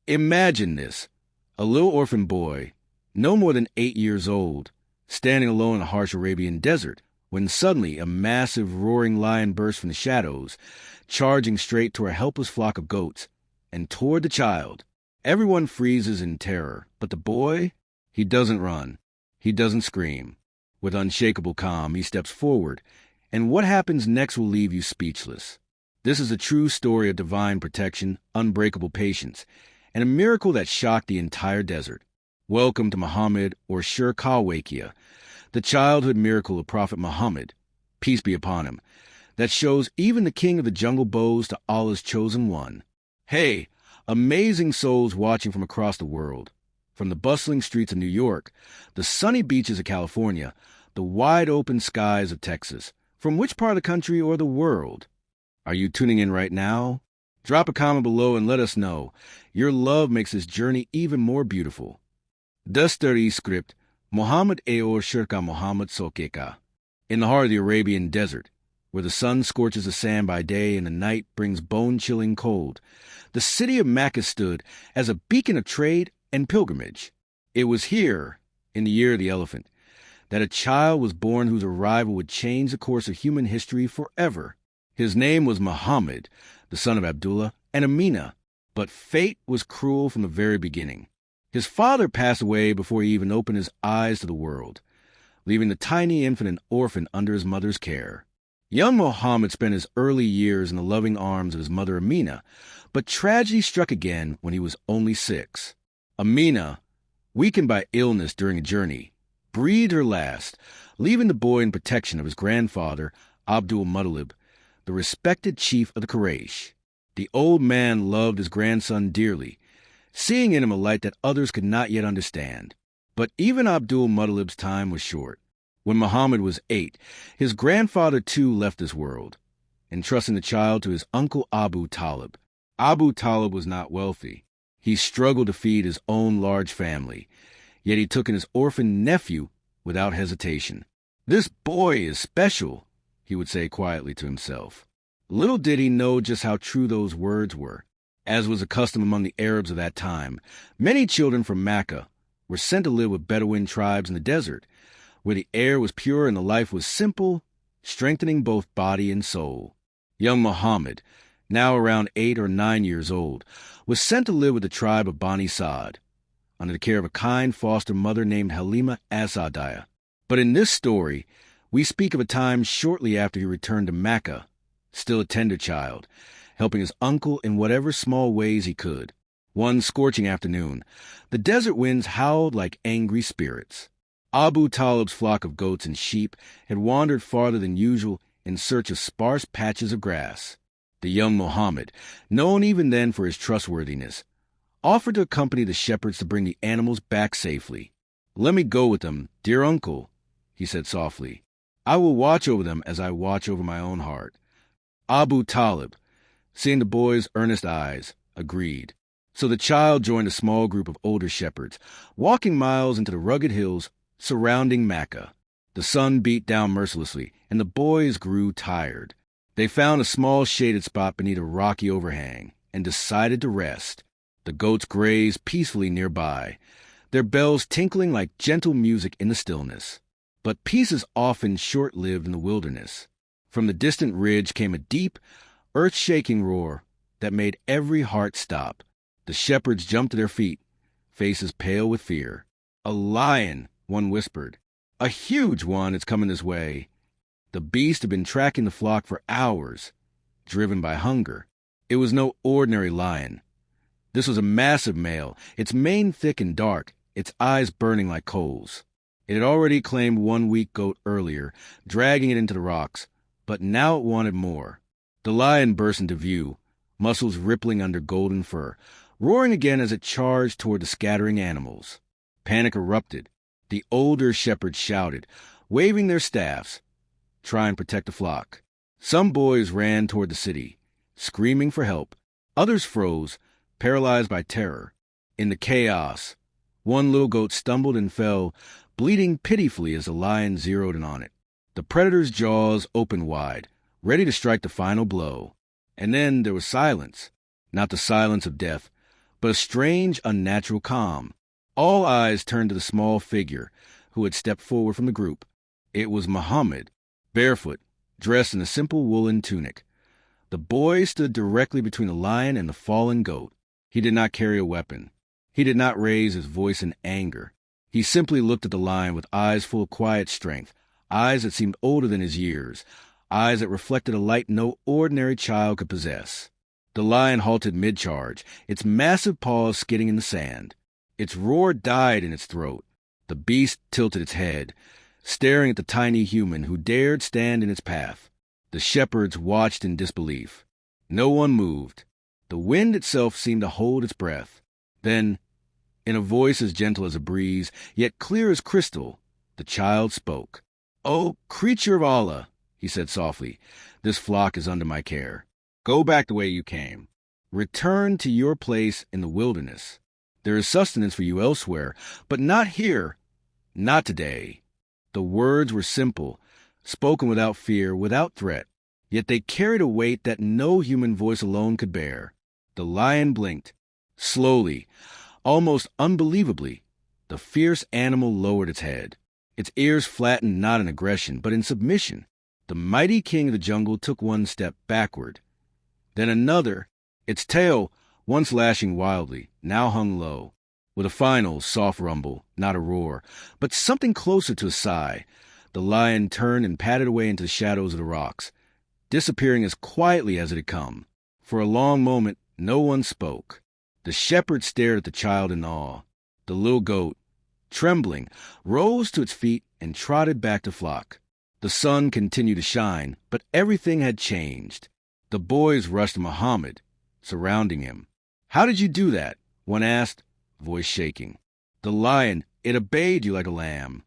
Imagine this. A little orphan boy, no more than 8 years old, standing alone in a harsh Arabian desert, when suddenly a massive roaring lion bursts from the shadows, charging straight toward a helpless flock of goats, and toward the child. Everyone freezes in terror, but the boy, he doesn't run. He doesn't scream. With unshakable calm, he steps forward, and what happens next will leave you speechless. This is a true story of divine protection, unbreakable patience, and a miracle that shocked the entire desert. Welcome to Muhammad, or Shir Kalwakia, the childhood miracle of Prophet Muhammad, peace be upon him, that shows even the king of the jungle bows to Allah's chosen one. Hey, amazing souls watching from across the world, from the bustling streets of New York, the sunny beaches of California, the wide-open skies of Texas, from which part of the country or the world? Are you tuning in right now? Drop a comment below and let us know. Your love makes this journey even more beautiful. Dastari script, Muhammad Aor Shirka Muhammad Sokeka. In the heart of the Arabian desert, where the sun scorches the sand by day and the night brings bone-chilling cold, the city of Mecca stood as a beacon of trade and pilgrimage. It was here, in the year of the elephant, that a child was born whose arrival would change the course of human history forever. His name was Muhammad, the son of Abdullah and Amina, but fate was cruel from the very beginning. His father passed away before he even opened his eyes to the world, leaving the tiny infant an orphan under his mother's care. Young Muhammad spent his early years in the loving arms of his mother Amina, but tragedy struck again when he was only 6. Amina, weakened by illness during a journey, breathed her last, leaving the boy in protection of his grandfather, Abdul Muttalib, the respected chief of the Quraysh. The old man loved his grandson dearly, seeing in him a light that others could not yet understand. But even Abdul Muttalib's time was short. When Muhammad was 8, his grandfather too left this world, entrusting the child to his uncle Abu Talib. Abu Talib was not wealthy. He struggled to feed his own large family, yet he took in his orphan nephew without hesitation. "This boy is special," he would say quietly to himself. Little did he know just how true those words were. As was the custom among the Arabs of that time, many children from Mecca were sent to live with Bedouin tribes in the desert, where the air was pure and the life was simple, strengthening both body and soul. Young Muhammad, now around 8 or 9 years old, was sent to live with the tribe of Bani Sa'd, under the care of a kind foster mother named Halima as-Sa'diyah. But in this story, we speak of a time shortly after he returned to Mecca, still a tender child, helping his uncle in whatever small ways he could. One scorching afternoon, the desert winds howled like angry spirits. Abu Talib's flock of goats and sheep had wandered farther than usual in search of sparse patches of grass. The young Muhammad, known even then for his trustworthiness, offered to accompany the shepherds to bring the animals back safely. "Let me go with them, dear uncle," he said softly. "I will watch over them as I watch over my own heart." Abu Talib, seeing the boy's earnest eyes, agreed. So the child joined a small group of older shepherds, walking miles into the rugged hills surrounding Mecca. The sun beat down mercilessly, and the boys grew tired. They found a small shaded spot beneath a rocky overhang and decided to rest. The goats grazed peacefully nearby, their bells tinkling like gentle music in the stillness. But peace is often short-lived in the wilderness. From the distant ridge came a deep, earth-shaking roar that made every heart stop. The shepherds jumped to their feet, faces pale with fear. "A lion," one whispered. "A huge one is coming this way." The beast had been tracking the flock for hours, driven by hunger. It was no ordinary lion. This was a massive male, its mane thick and dark, its eyes burning like coals. It had already claimed one weak goat earlier, dragging it into the rocks, but now it wanted more. The lion burst into view, muscles rippling under golden fur, roaring again as it charged toward the scattering animals. Panic erupted. The older shepherds shouted, waving their staffs, try and protect the flock. Some boys ran toward the city, screaming for help. Others froze, paralyzed by terror. In the chaos, one little goat stumbled and fell, bleeding pitifully as the lion zeroed in on it. The predator's jaws opened wide, ready to strike the final blow. And then there was silence. Not the silence of death, but a strange, unnatural calm. All eyes turned to the small figure who had stepped forward from the group. It was Muhammad, barefoot, dressed in a simple woolen tunic. The boy stood directly between the lion and the fallen goat. He did not carry a weapon. He did not raise his voice in anger. He simply looked at the lion with eyes full of quiet strength, eyes that seemed older than his years, eyes that reflected a light no ordinary child could possess. The lion halted mid-charge, its massive paws skidding in the sand. Its roar died in its throat. The beast tilted its head, staring at the tiny human who dared stand in its path. The shepherds watched in disbelief. No one moved. The wind itself seemed to hold its breath. Then, in a voice as gentle as a breeze, yet clear as crystal, the child spoke. "O creature of Allah," he said softly, "this flock is under my care. Go back the way you came. Return to your place in the wilderness. There is sustenance for you elsewhere, but not here, not today." The words were simple, spoken without fear, without threat, yet they carried a weight that no human voice alone could bear. The lion blinked. Slowly, almost unbelievably, the fierce animal lowered its head. Its ears flattened not in aggression, but in submission. The mighty king of the jungle took one step backward, then another. Its tail, once lashing wildly, now hung low, with a final, soft rumble, not a roar, but something closer to a sigh. The lion turned and padded away into the shadows of the rocks, disappearing as quietly as it had come. For a long moment, no one spoke. The shepherd stared at the child in awe. The little goat, trembling, rose to its feet and trotted back to flock. The sun continued to shine, but everything had changed. The boys rushed to Muhammad, surrounding him. "How did you do that?" one asked, voice shaking. "The lion, it obeyed you like a lamb."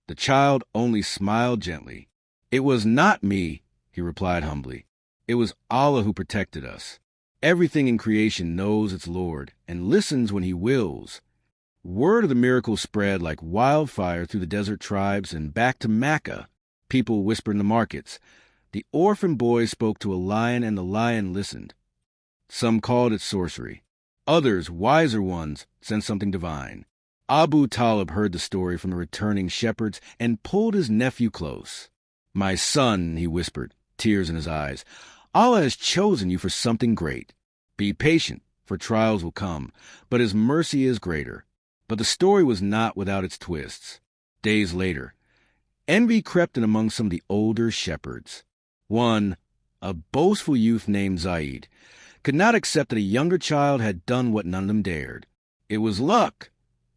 The child only smiled gently. "It was not me," he replied humbly. "It was Allah who protected us. Everything in creation knows its Lord and listens when he wills." Word of the miracle spread like wildfire through the desert tribes and back to Mecca. People whispered in the markets. The orphan boy spoke to a lion, and the lion listened. Some called it sorcery. Others, wiser ones, sensed something divine. Abu Talib heard the story from the returning shepherds and pulled his nephew close. "My son," he whispered, tears in his eyes, "Allah has chosen you for something great. Be patient, for trials will come, but his mercy is greater." But the story was not without its twists. Days later, envy crept in among some of the older shepherds. One, a boastful youth named Zaid, could not accept that a younger child had done what none of them dared. "It was luck,"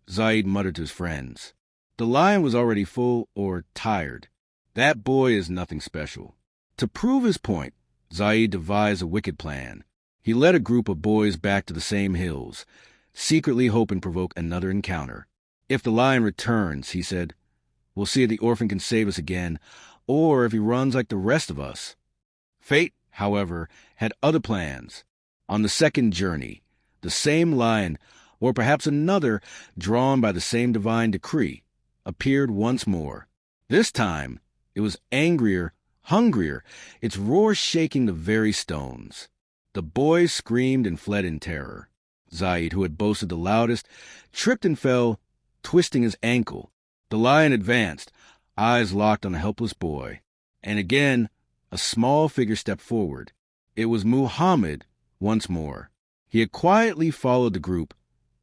Zaid muttered to his friends. The lion was already full or tired. "That boy is nothing special." To prove his point, Zaid devised a wicked plan. He led a group of boys back to the same hills, secretly hoping to provoke another encounter. "If the lion returns," he said, "we'll see if the orphan can save us again, or if he runs like the rest of us." Fate, however, had other plans. On the second journey, the same lion, or perhaps another, drawn by the same divine decree, appeared once more. This time, it was angrier, hungrier, its roar shaking the very stones. The boys screamed and fled in terror. Zaid, who had boasted the loudest, tripped and fell, twisting his ankle. The lion advanced, eyes locked on the helpless boy. And again, a small figure stepped forward. It was Muhammad once more. He had quietly followed the group,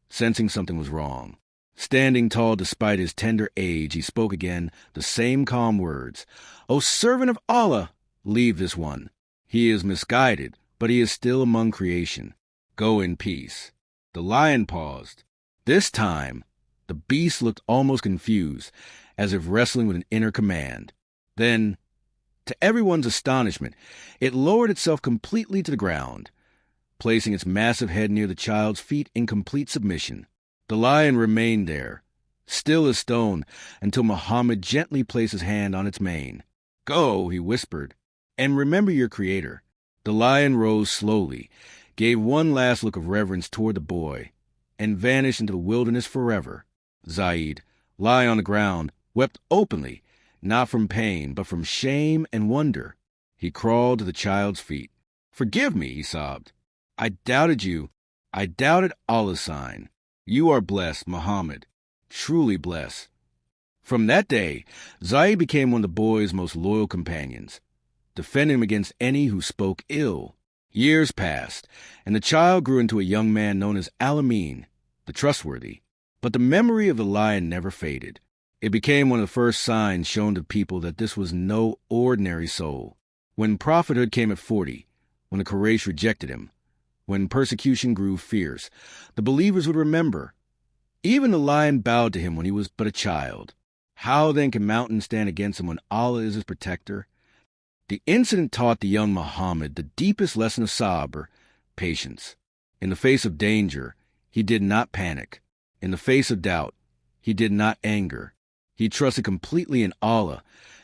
sensing something was wrong. Standing tall despite his tender age, he spoke again, the same calm words. "O servant of Allah, leave this one. He is misguided, but he is still among creation. Go in peace." The lion paused. This time, the beast looked almost confused, as if wrestling with an inner command. Then, to everyone's astonishment, it lowered itself completely to the ground, placing its massive head near the child's feet in complete submission. The lion remained there, still as stone, until Muhammad gently placed his hand on its mane. "Go," he whispered, "and remember your Creator." The lion rose slowly, gave one last look of reverence toward the boy, and vanished into the wilderness forever. Zaid, lying on the ground, wept openly, not from pain, but from shame and wonder. He crawled to the child's feet. "Forgive me," he sobbed. "I doubted you. I doubted Allah's sign. You are blessed, Muhammad, truly blessed. From that day, Zayd became one of the boy's most loyal companions, defending him against any who spoke ill. Years passed, and the child grew into a young man known as Ameen, the trustworthy. But the memory of the lion never faded. It became one of the first signs shown to people that this was no ordinary soul. When prophethood came at 40, when the Quraysh rejected him, when persecution grew fierce, the believers would remember. Even the lion bowed to him when he was but a child. How then can mountains stand against him when Allah is his protector? The incident taught the young Muhammad the deepest lesson of Sabr, patience. In the face of danger, he did not panic. In the face of doubt, he did not anger. He trusted completely in Allah,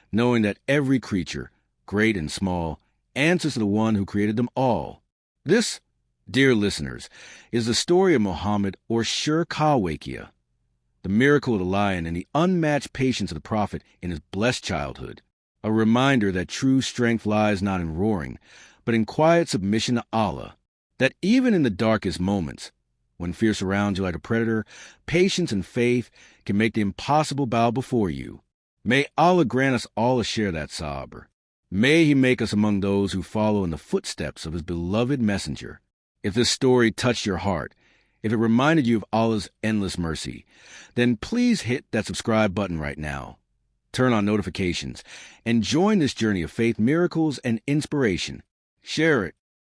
knowing that every creature, great and small, answers to the one who created them all. This, dear listeners, is the story of Muhammad or Shir Kawakia, the miracle of the lion and the unmatched patience of the prophet in his blessed childhood. A reminder that true strength lies not in roaring, but in quiet submission to Allah, that even in the darkest moments, when fear surrounds you like a predator, patience and faith can make the impossible bow before you. May Allah grant us all a share of that sabr. May He make us among those who follow in the footsteps of His beloved messenger. If this story touched your heart, if it reminded you of Allah's endless mercy, then please hit that subscribe button right now. Turn on notifications and join this journey of faith, miracles, and inspiration. Share it